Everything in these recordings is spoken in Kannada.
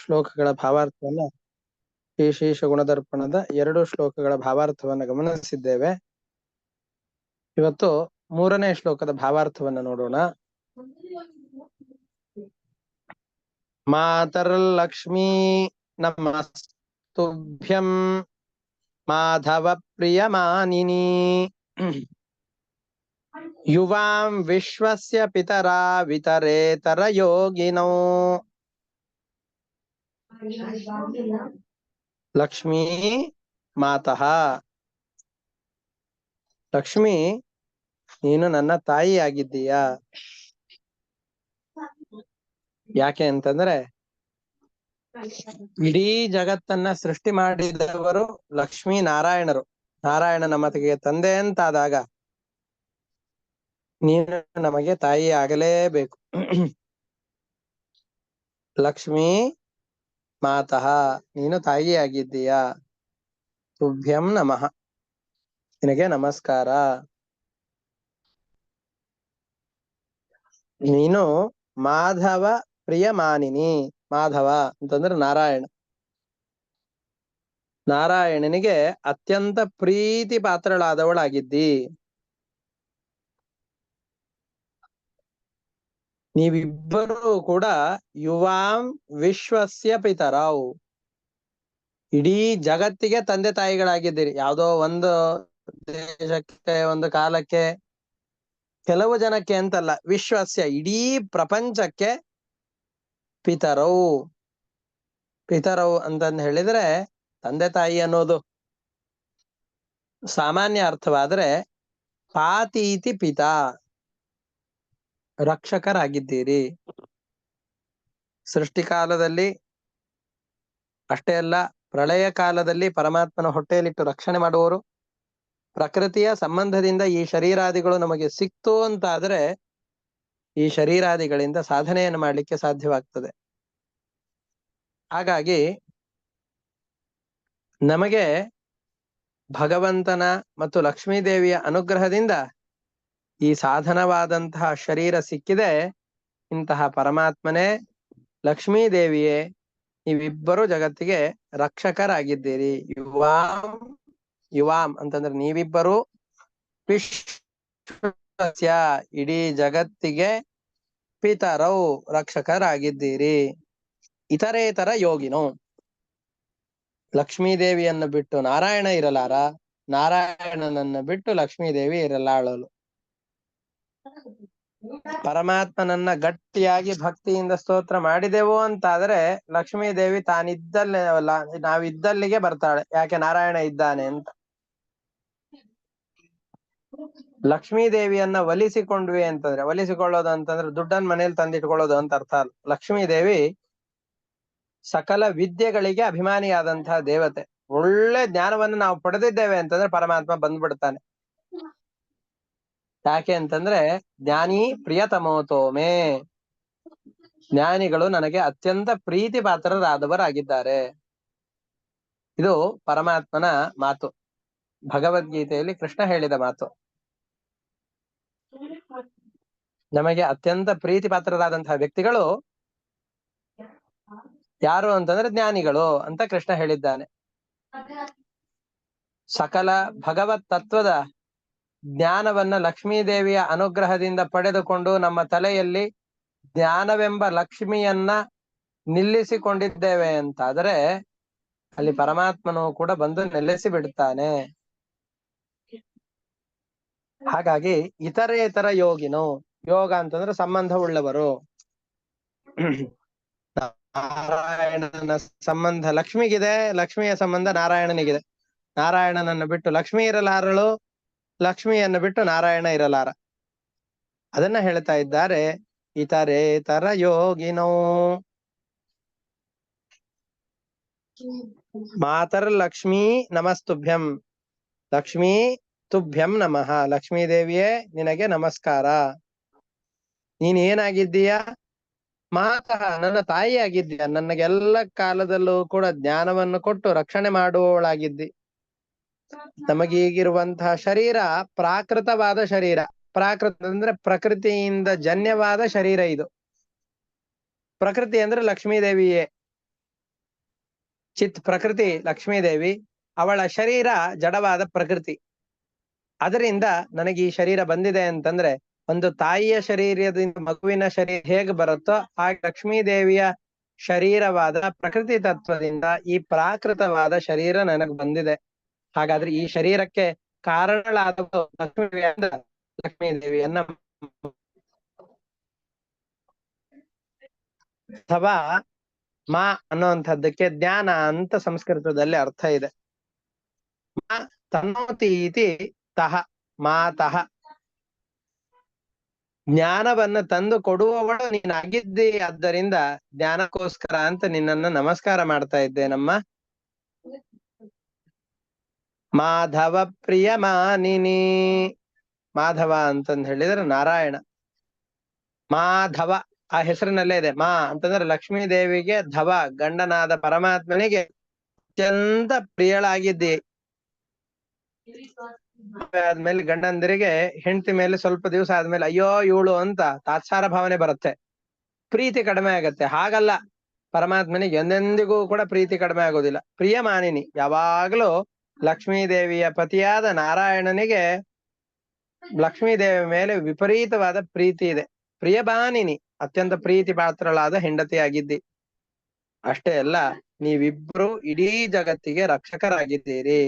ಶ್ಲೋಕಗಳ ಭಾವಾರ್ಥವನ್ನ ಶ್ರೀ ಗುಣದರ್ಪಣದ 2 ಶ್ಲೋಕಗಳ ಭಾವಾರ್ಥವನ್ನ ಗಮನಿಸಿದ್ದೇವೆ. ಇವತ್ತು 3ನೇ ಶ್ಲೋಕದ ಭಾವಾರ್ಥವನ್ನ ನೋಡೋಣ. ಮಾತರ್ಲಕ್ಷ್ಮೀ ನಮಸ್ತುಭ್ಯಂ ಮಾಧವ ಪ್ರಿಯಮಾನಿನಿ ಯುವಾಂ ವಿಶ್ವಸ್ಯ ಪಿತರಾ ವಿತರೇತರ ಯೋಗಿನೋ. ಲಕ್ಷ್ಮೀ ಮಾತಃ, ಲಕ್ಷ್ಮಿ ನೀನು ನನ್ನ ತಾಯಿ ಆಗಿದ್ದೀಯಾ. ಯಾಕೆ ಅಂತಂದ್ರೆ ಇಡೀ ಜಗತ್ತನ್ನ ಸೃಷ್ಟಿ ಮಾಡಿದವರು ಲಕ್ಷ್ಮೀ ನಾರಾಯಣರು. ನಾರಾಯಣನ ಮತಿಗೆ ತಂದೆ ಅಂತಾದಾಗ ನೀನು ನಮಗೆ ತಾಯಿ ಆಗಲೇಬೇಕು. ಲಕ್ಷ್ಮೀ ಮಾತಃ, ನೀನು ತಾಯಿ ಆಗಿದ್ದೀಯಾ. ತುಭ್ಯಂ ನಮಃ, ನಿನಗೆ ನಮಸ್ಕಾರ. ನೀನು ಮಾಧವ ಪ್ರಿಯಮಾನಿನಿ. ಮಾಧವ ಅಂತಂದ್ರೆ ನಾರಾಯಣ. ನಾರಾಯಣನಿಗೆ ಅತ್ಯಂತ ಪ್ರೀತಿ ಪಾತ್ರಳಾದವಳಾಗಿದ್ದಿ. ನೀವಿಬ್ಬರೂ ಕೂಡ ಯುವಾಂ ವಿಶ್ವಸ್ಯ ಪಿತರಾವ್, ಇಡೀ ಜಗತ್ತಿಗೆ ತಂದೆ ತಾಯಿಗಳಾಗಿದ್ದೀರಿ. ಯಾವುದೋ ಒಂದು ದೇಶಕ್ಕೆ, ಒಂದು ಕಾಲಕ್ಕೆ, ಕೆಲವು ಜನಕ್ಕೆ ಅಂತಲ್ಲ, ವಿಶ್ವಸ್ಯ ಇಡೀ ಪ್ರಪಂಚಕ್ಕೆ ಪಿತರವು. ಪಿತರವು ಅಂತಂದು ಹೇಳಿದ್ರೆ ತಂದೆ ತಾಯಿ ಅನ್ನೋದು ಸಾಮಾನ್ಯ ಅರ್ಥವಾದ್ರೆ ಪಾತೀತಿ ಪಿತಾ, ರಕ್ಷಕರಾಗಿದ್ದೀರಿ. ಸೃಷ್ಟಿಕಾಲದಲ್ಲಿ ಅಷ್ಟೇ ಅಲ್ಲ, ಪ್ರಳಯ ಕಾಲದಲ್ಲಿ ಪರಮಾತ್ಮನ ಹೊಟ್ಟೆಯಲ್ಲಿಟ್ಟು ರಕ್ಷಣೆ ಮಾಡುವವರು. ಪ್ರಕೃತಿಯ ಸಂಬಂಧದಿಂದ ಈ ಶರೀರಾದಿಗಳು ನಮಗೆ ಸಿಕ್ತು ಅಂತಾದ್ರೆ ಈ ಶರೀರಾದಿಗಳಿಂದ ಸಾಧನೆಯನ್ನು ಮಾಡಲಿಕ್ಕೆ ಸಾಧ್ಯವಾಗ್ತದೆ. ಹಾಗಾಗಿ ನಮಗೆ ಭಗವಂತನ ಮತ್ತು ಲಕ್ಷ್ಮೀದೇವಿಯ ಅನುಗ್ರಹದಿಂದ ಈ ಸಾಧನವಾದಂತಹ ಶರೀರ ಸಿಕ್ಕಿದೆ. ಇಂತಹ ಪರಮಾತ್ಮನೇ, ಲಕ್ಷ್ಮೀದೇವಿಯೇ, ನೀವಿಬ್ಬರು ಜಗತ್ತಿಗೆ ರಕ್ಷಕರಾಗಿದ್ದೀರಿ. ಯುವಾಂ, ಯುವಾಂ ಅಂತಂದ್ರೆ ನೀವಿಬ್ಬರು, ವಿಶ್ವಸ್ಯ ಇಡೀ ಜಗತ್ತಿಗೆ, ಪಿತರೌ ರಕ್ಷಕರಾಗಿದ್ದೀರಿ. ಇತರೇತರ ಯೋಗಿನೋ, ಲಕ್ಷ್ಮೀದೇವಿಯನ್ನು ಬಿಟ್ಟು ನಾರಾಯಣ ಇರಲಾರ, ನಾರಾಯಣನನ್ನು ಬಿಟ್ಟು ಲಕ್ಷ್ಮೀದೇವಿ ಇರಲಾಳಲು. ಪರಮಾತ್ಮನನ್ನ ಗಟ್ಟಿಯಾಗಿ ಭಕ್ತಿಯಿಂದ ಸ್ತೋತ್ರ ಮಾಡಿದೆವು ಅಂತಾದ್ರೆ ಲಕ್ಷ್ಮೀದೇವಿ ತಾನಿದ್ದಲ್ಲೇ, ನಾವಿದ್ದಲ್ಲಿಗೆ ಬರ್ತಾಳೆ. ಯಾಕೆ? ನಾರಾಯಣ ಇದ್ದಾನೆ ಅಂತ. ಲಕ್ಷ್ಮೀದೇವಿಯನ್ನ ಒಲಿಸಿಕೊಂಡ್ವಿ ಅಂತಂದ್ರೆ, ಒಲಿಸಿಕೊಳ್ಳೋದು ಅಂತಂದ್ರೆ ದುಡ್ಡನ್ನ ಮನೇಲಿ ತಂದಿಟ್ಕೊಳ್ಳೋದು ಅಂತ ಅರ್ಥ ಅಲ್ಲ. ಲಕ್ಷ್ಮೀದೇವಿ ಸಕಲ ವಿದ್ಯೆಗಳಿಗೆ ಅಭಿಮಾನಿಯಾದಂತಹ ದೇವತೆ. ಒಳ್ಳೆ ಜ್ಞಾನವನ್ನು ನಾವು ಪಡೆದಿದ್ದೇವೆ ಅಂತಂದ್ರೆ ಪರಮಾತ್ಮ ಬಂದ್ಬಿಡ್ತಾನೆ. ಯಾಕೆ ಅಂತಂದ್ರೆ ಜ್ಞಾನಿ ಪ್ರಿಯತಮೋತೋಮೆ, ಜ್ಞಾನಿಗಳು ನನಗೆ ಅತ್ಯಂತ ಪ್ರೀತಿ ಪಾತ್ರರಾದವರಾಗಿದ್ದಾರೆ. ಇದು ಪರಮಾತ್ಮನ ಮಾತು, ಭಗವದ್ಗೀತೆಯಲ್ಲಿ ಕೃಷ್ಣ ಹೇಳಿದ ಮಾತು. ನಮಗೆ ಅತ್ಯಂತ ಪ್ರೀತಿ ಪಾತ್ರರಾದಂತಹ ವ್ಯಕ್ತಿಗಳು ಯಾರು ಅಂತಂದ್ರೆ ಜ್ಞಾನಿಗಳು ಅಂತ ಕೃಷ್ಣ ಹೇಳಿದ್ದಾನೆ. ಸಕಲ ಭಗವತ್ ತತ್ವದ ಜ್ಞಾನವನ್ನ ಲಕ್ಷ್ಮೀದೇವಿಯ ಅನುಗ್ರಹದಿಂದ ಪಡೆದುಕೊಂಡು ನಮ್ಮ ತಲೆಯಲ್ಲಿ ಜ್ಞಾನವೆಂಬ ಲಕ್ಷ್ಮಿಯನ್ನ ನಿಲ್ಲಿಸಿಕೊಂಡಿದ್ದೇವೆ ಅಂತಾದರೆ ಅಲ್ಲಿ ಪರಮಾತ್ಮನು ಕೂಡ ಬಂದು ನೆಲೆಸಿ ಬಿಡ್ತಾನೆ. ಹಾಗಾಗಿ ಇತರೇತರ ಯೋಗಿನು, ಯೋಗ ಅಂತಂದ್ರೆ ಸಂಬಂಧವುಳ್ಳವರು. ನಾರಾಯಣನ ಸಂಬಂಧ ಲಕ್ಷ್ಮಿಗಿದೆ, ಲಕ್ಷ್ಮಿಯ ಸಂಬಂಧ ನಾರಾಯಣನಿಗಿದೆ. ನಾರಾಯಣನನ್ನು ಬಿಟ್ಟು ಲಕ್ಷ್ಮಿ ಇರಲಾರಳು, ಲಕ್ಷ್ಮಿಯನ್ನು ಬಿಟ್ಟು ನಾರಾಯಣ ಇರಲಾರ. ಅದನ್ನ ಹೇಳ್ತಾ ಇದ್ದಾರೆ ಇತರೇತರ ಯೋಗಿನೋ. ಮಾತರ್ ಲಕ್ಷ್ಮೀ ನಮಸ್ತುಭ್ಯಂ, ಲಕ್ಷ್ಮೀ ತುಭ್ಯಂ ನಮಃ, ಲಕ್ಷ್ಮೀ ದೇವಿಯೇ ನಿನಗೆ ನಮಸ್ಕಾರ. ನೀನ್ ಏನಾಗಿದ್ದೀಯಾ? ಮಾತಃ, ನನ್ನ ತಾಯಿ ಆಗಿದ್ದೀಯ. ನನಗೆಲ್ಲ ಕಾಲದಲ್ಲೂ ಕೂಡ ಜ್ಞಾನವನ್ನು ಕೊಟ್ಟು ರಕ್ಷಣೆ ಮಾಡುವವಳಾಗಿದ್ದಿ. ನಮಗೀಗಿರುವಂತಹ ಶರೀರ ಪ್ರಾಕೃತವಾದ ಶರೀರ. ಪ್ರಾಕೃತ ಅಂದ್ರೆ ಪ್ರಕೃತಿಯಿಂದ ಜನ್ಯವಾದ ಶರೀರ ಇದು. ಪ್ರಕೃತಿ ಅಂದ್ರೆ ಲಕ್ಷ್ಮೀದೇವಿಯೇ. ಚಿತ್ ಪ್ರಕೃತಿ ಲಕ್ಷ್ಮೀದೇವಿ, ಅವಳ ಶರೀರ ಜಡವಾದ ಪ್ರಕೃತಿ. ಅದರಿಂದ ನನಗೆ ಈ ಶರೀರ ಬಂದಿದೆ ಅಂತಂದ್ರೆ, ಒಂದು ತಾಯಿಯ ಶರೀರದಿಂದ ಮಗುವಿನ ಶರೀರ ಹೇಗೆ ಬರುತ್ತೋ ಹಾಗೆ ಲಕ್ಷ್ಮೀದೇವಿಯ ಶರೀರವಾದ ಪ್ರಕೃತಿ ತತ್ವದಿಂದ ಈ ಪ್ರಾಕೃತವಾದ ಶರೀರ ನನಗೆ ಬಂದಿದೆ. ಹಾಗಾದ್ರೆ ಈ ಶರೀರಕ್ಕೆ ಕಾರಣಳಾದ ಲಕ್ಷ್ಮೀದೇವಿಯನ್ನ ಅಥವಾ ಮಾ ಅನ್ನುವಂಥದ್ದಕ್ಕೆ ಜ್ಞಾನ ಅಂತ ಸಂಸ್ಕೃತದಲ್ಲಿ ಅರ್ಥ ಇದೆ. ಮಾ ತನ್ನೋತಿ ಇತಿ ತಹ ಮಾತಃ, ಜ್ಞಾನವನ್ನು ತಂದು ಕೊಡುವವಳು ನೀನಾಗಿದ್ದಿ. ಆದ್ದರಿಂದ ಜ್ಞಾನಕ್ಕೋಸ್ಕರ ಅಂತ ನಿನ್ನನ್ನು ನಮಸ್ಕಾರ ಮಾಡ್ತಾ ಇದ್ದೇನಮ್ಮ. ಮಾಧವ ಪ್ರಿಯ ಮಾನಿನಿ, ಮಾಧವ ಅಂತಂದ್ ಹೇಳಿದ್ರೆ ನಾರಾಯಣ. ಮಾಧವ ಆ ಹೆಸರಿನಲ್ಲೇ ಇದೆ. ಮಾ ಅಂತಂದ್ರೆ ಲಕ್ಷ್ಮೀ ದೇವಿಗೆ, ಧವ ಗಂಡನಾದ ಪರಮಾತ್ಮನಿಗೆ ಅತ್ಯಂತ ಪ್ರಿಯಳಾಗಿದ್ದಿ. ಆದ್ಮೇಲೆ ಗಂಡಂದಿರಿಗೆ ಹೆಂಡತಿ ಮೇಲೆ ಸ್ವಲ್ಪ ದಿವಸ ಆದ್ಮೇಲೆ ಅಯ್ಯೋ ಇವಳು ಅಂತ ತಾತ್ಸಾರ ಭಾವನೆ ಬರುತ್ತೆ, ಪ್ರೀತಿ ಕಡಿಮೆ ಆಗತ್ತೆ. ಹಾಗಲ್ಲ, ಪರಮಾತ್ಮನಿಗೆ ಎಂದೆಂದಿಗೂ ಕೂಡ ಪ್ರೀತಿ ಕಡಿಮೆ ಆಗೋದಿಲ್ಲ. ಪ್ರಿಯ ಮಾನಿನಿ, ಯಾವಾಗ್ಲೂ ಲಕ್ಷ್ಮೀ ದೇವಿಯ ಪತಿಯಾದ ನಾರಾಯಣನಿಗೆ ಲಕ್ಷ್ಮೀ ದೇವಿ ಮೇಲೆ ವಿಪರೀತವಾದ ಪ್ರೀತಿ ಇದೆ. ಪ್ರಿಯಬಾನಿನಿ, ಅತ್ಯಂತ ಪ್ರೀತಿ ಪಾತ್ರಳಾದ ಹೆಂಡತಿಯಾಗಿದ್ದಿ. ಅಷ್ಟೇ ಅಲ್ಲ, ನೀವಿಬ್ರು ಇಡೀ ಜಗತ್ತಿಗೆ ರಕ್ಷಕರಾಗಿದ್ದೀರಿ.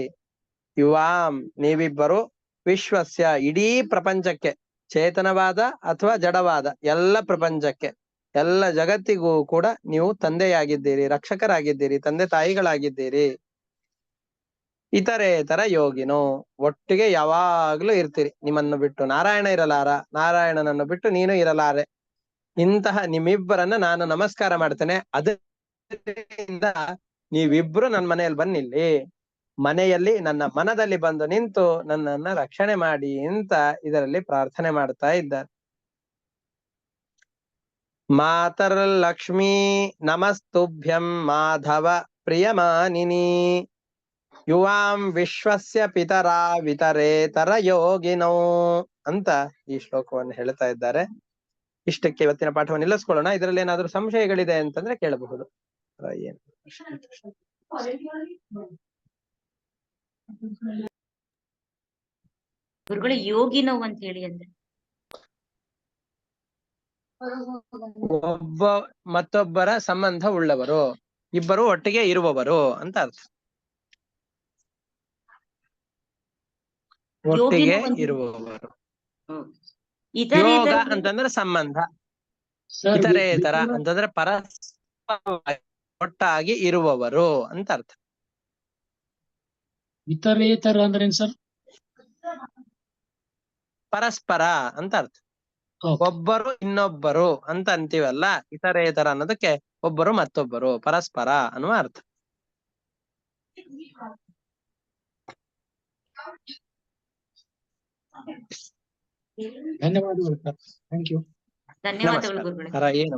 ಯುವಾಂ, ನೀವಿಬ್ಬರು ವಿಶ್ವಸ್ಯ, ಇಡೀ ಪ್ರಪಂಚಕ್ಕೆ, ಚೇತನವಾದ ಅಥವಾ ಜಡವಾದ ಎಲ್ಲ ಪ್ರಪಂಚಕ್ಕೆ, ಎಲ್ಲ ಜಗತ್ತಿಗೂ ಕೂಡ ನೀವು ತಂದೆಯಾಗಿದ್ದೀರಿ, ರಕ್ಷಕರಾಗಿದ್ದೀರಿ, ತಂದೆ ತಾಯಿಗಳಾಗಿದ್ದೀರಿ. ಇತರೇತರ ಯೋಗಿನೋ, ಒಟ್ಟಿಗೆ ಯಾವಾಗ್ಲೂ ಇರ್ತೀರಿ. ನಿಮ್ಮನ್ನು ಬಿಟ್ಟು ನಾರಾಯಣ ಇರಲಾರ, ನಾರಾಯಣನನ್ನು ಬಿಟ್ಟು ನೀನು ಇರಲಾರೆ. ಇಂತಹ ನಿಮ್ಮಿಬ್ಬರನ್ನ ನಾನು ನಮಸ್ಕಾರ ಮಾಡ್ತೇನೆ. ಅದರಿಂದ ನೀವಿಬ್ರು ನನ್ನ ಮನೆಯಲ್ಲಿ ಬನ್ನಿಲ್ಲಿ, ಮನೆಯಲ್ಲಿ ನನ್ನ ಮನದಲ್ಲಿ ಬಂದು ನಿಂತು ನನ್ನನ್ನ ರಕ್ಷಣೆ ಮಾಡಿ ಅಂತ ಇದರಲ್ಲಿ ಪ್ರಾರ್ಥನೆ ಮಾಡ್ತಾ ಇದ್ದಾರೆ. ಮಾತರ್ಲಕ್ಷ್ಮೀ ನಮಸ್ತುಭ್ಯಂ ಮಾಧವ ಪ್ರಿಯಮಾನಿನಿ, ಯುವಾಂ ವಿಶ್ವಸ್ಯ ಪಿತರಾ ವಿತರೇತರ ಯೋಗಿನೋ ಅಂತ ಈ ಶ್ಲೋಕವನ್ನು ಹೇಳ್ತಾ ಇದ್ದಾರೆ. ಇಷ್ಟಕ್ಕೆ ಇವತ್ತಿನ ಪಾಠವನ್ನು ನಿಲ್ಲಿಸ್ಕೊಳ್ಳೋಣ. ಇದರಲ್ಲಿ ಏನಾದ್ರೂ ಸಂಶಯಗಳಿದೆ ಅಂತಂದ್ರೆ ಕೇಳಬಹುದು. ಏನು ಗುರುಗಳು ಯೋಗಿನೋ ಅಂತ ಹೇಳಿ ಅಂದ್ರೆ ಒಬ್ಬ ಮತ್ತೊಬ್ಬರ ಸಂಬಂಧ ಉಳ್ಳವರು, ಇಬ್ಬರು ಒಟ್ಟಿಗೆ ಇರುವವರು ಅಂತ ಅರ್ಥ. ಒಟ್ಟಿಗೆ ಇರುವವರು. ಯೋಗ ಅಂತಂದ್ರೆ ಸಂಬಂಧ, ಇತರೇತರ ಅಂತಂದ್ರೆ ಪರಸ್ಪರ ಒಟ್ಟಾಗಿ ಇರುವವರು ಅಂತ ಅರ್ಥ. ಇತರೇತರ ಅಂದ್ರೆ ಏನ್ ಸರ್? ಪರಸ್ಪರ ಅಂತ ಅರ್ಥ. ಒಬ್ಬರು ಇನ್ನೊಬ್ಬರು ಅಂತ ಅಂತೀವಲ್ಲ, ಇತರೇತರ ಅನ್ನೋದಕ್ಕೆ ಒಬ್ಬರು ಮತ್ತೊಬ್ಬರು, ಪರಸ್ಪರ ಅನ್ನುವ ಅರ್ಥ. ಧನ್ಯವಾದಗಳು ಸರ್. Thank you. ಧನ್ಯವಾದಗಳು ಗುರುಗಳೇ. ಏನು